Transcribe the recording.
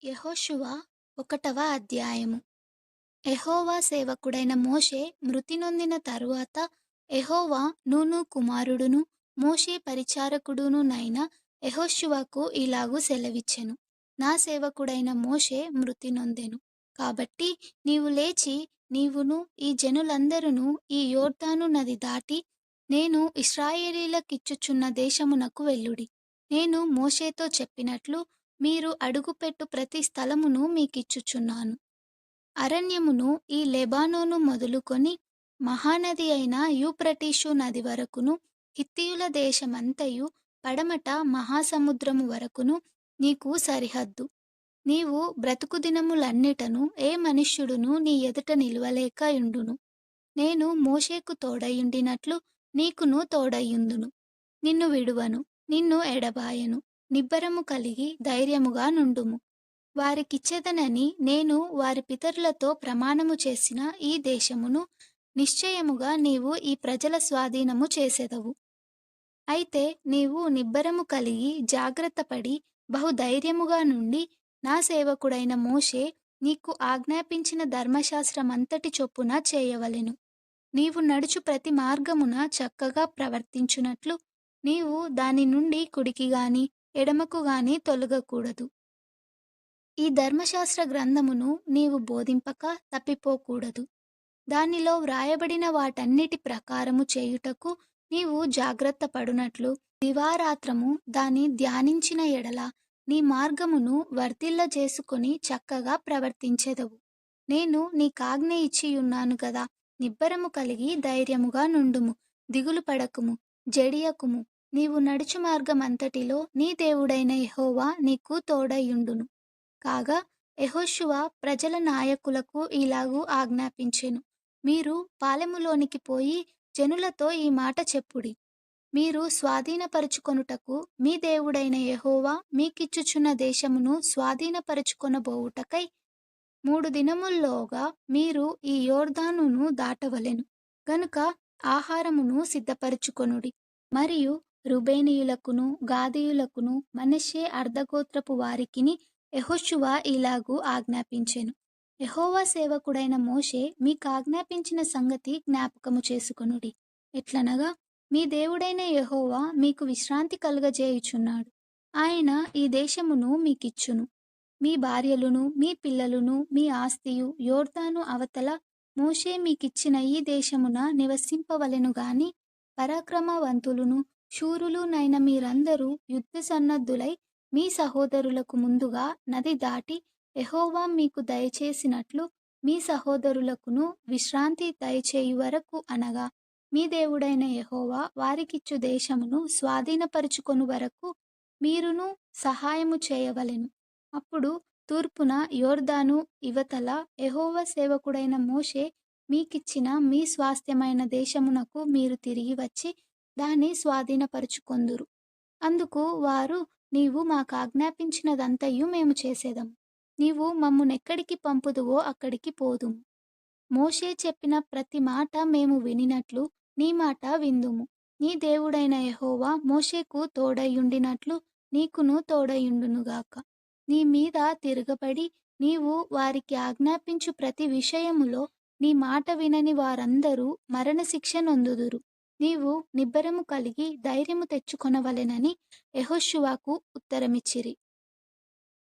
యెహోషువ 1వ అధ్యాయము. యెహోవా సేవకుడైన మోషే మృతి నొందిన తరువాత యెహోవా నూను కుమారుడును మోషే పరిచారకుడునైన యెహోషువకు ఇలాగు సెలవిచ్చెను. నా సేవకుడైన మోషే మృతి నొందెను. కాబట్టి నీవు లేచి నీవును ఈ జనులందరును ఈ యొర్దాను నది దాటి నేను ఇశ్రాయేలీయులకిచ్చుచున్న దేశమునకు వెళ్ళుడి. నేను మోషేతో చెప్పినట్లు మీరు అడుగుపెట్టు ప్రతి స్థలమును మీకిచ్చుచున్నాను. అరణ్యమును ఈ లెబానోను మొదలుకొని మహానది అయిన యూఫ్రటీసు నది వరకును, హిత్తీయుల దేశమంతయు పడమట మహాసముద్రము వరకును నీకు సరిహద్దు. నీవు బ్రతుకు దినములన్నిటను ఏ మనుష్యుడును నీ ఎదుట నిలువలేక యుండును. నేను మోషేకు తోడయుండినట్లు నీకును తోడయుందును. నిన్ను విడువను, నిన్ను ఎడబాయను. నిబ్బరము కలిగి ధైర్యముగా నుండుము. వారికిచ్చెదనని నేను వారి పితరులతో ప్రమాణము చేసిన ఈ దేశమును నిశ్చయముగా నీవు ఈ ప్రజల స్వాధీనము చేసెదవు. అయితే నీవు నిబ్బరము కలిగి జాగ్రత్తపడి బహుధైర్యముగా నుండి నా సేవకుడైన మోషే నీకు ఆజ్ఞాపించిన ధర్మశాస్త్రమంతటి చొప్పున చేయవలెను. నీవు నడుచు ప్రతి మార్గమున చక్కగా ప్రవర్తించునట్లు నీవు దాని నుండి కుడికి గాని ఎడమకు గాని తొలగకూడదు. ఈ ధర్మశాస్త్ర గ్రంథమును నీవు బోధింపక తప్పిపోకూడదు. దానిలో వ్రాయబడిన వాటన్నిటి ప్రకారము చేయుటకు నీవు జాగ్రత్త పడునట్లు దివారాత్రము దాని ధ్యానించిన ఎడల నీ మార్గమును వర్ధిల్లజేసుకొని చక్కగా ప్రవర్తించెదవు. నేను నీకాజ్ఞ ఇచ్చియున్నాను గదా. నిబ్బరము కలిగి ధైర్యముగా నుండుము. దిగులు పడకుము, జడియకుము. నీవు నడుచు మార్గమంతటిలో నీ దేవుడైన యెహోవా నీకు తోడయుండును. కాగా యెహోషువ ప్రజల నాయకులకు ఇలాగు ఆజ్ఞాపించెను. మీరు పాలెములోనికి పోయి జనులతో ఈ మాట చెప్పుడి. మీరు స్వాధీనపరచుకొనుటకు మీ దేవుడైన యెహోవా మీకిచ్చుచున్న దేశమును స్వాధీనపరచుకొనబోవుటకై 3 దినముల్లోగా మీరు ఈ యొర్దానును దాటవలెను. గనుక ఆహారమును సిద్ధపరచుకొనుడి. మరియు రూబేనీయులకును గాదీయులకును మనష్షే అర్ధగోత్రపు వారికిని యెహోషువ ఇలాగు ఆజ్ఞాపించెను. యెహోవా సేవకుడైన మోషే మీకాజ్ఞాపించిన సంగతి జ్ఞాపకము చేసుకొనుడి. ఎట్లనగా మీ దేవుడైన యెహోవా మీకు విశ్రాంతి కలుగజేయుచున్నాడు. ఆయన ఈ దేశమును మీకిచ్చును. మీ భార్యలును మీ పిల్లలును మీ ఆస్తియు యొర్దాను అవతల మోషే మీకిచ్చిన ఈ దేశమున నివసింపవలెను గాని పరాక్రమవంతులును శూరులునైన మీరందరూ యుద్ధ సన్నద్ధులై మీ సహోదరులకు ముందుగా నది దాటి యెహోవా మీకు దయచేసినట్లు మీ సహోదరులకును విశ్రాంతి దయచేయు వరకు అనగా మీ దేవుడైన యెహోవా వారికిచ్చు దేశమును స్వాధీనపరచుకొను వరకు మీరును సహాయము చేయవలెను. అప్పుడు తూర్పున యొర్దాను ఇవతల యెహోవా సేవకుడైన మోషే మీకిచ్చిన మీ స్వాస్థ్యమైన దేశమునకు మీరు తిరిగి వచ్చి దాన్ని స్వాధీనపరచుకొందురు. అందుకు వారు నీవు మాకాజ్ఞాపించినదంతయు మేము చేసేదము. నీవు మమ్మునెక్కడికి పంపుదువో అక్కడికి పోదుము. మోషే చెప్పిన ప్రతి మాట మేము వినినట్లు నీ మాట విందుము. నీ దేవుడైన యెహోవా మోషేకు తోడయుండినట్లు నీకును తోడయుండునుగాక. నీ మీద తిరగబడి నీవు వారికి ఆజ్ఞాపించు ప్రతి విషయములో నీ మాట వినని వారందరూ మరణశిక్ష నొందుదురు. నీవు నిబ్బరము కలిగి ధైర్యము తెచ్చుకొనవలెనని యెహోషువకు ఉత్తరమిచ్చిరి.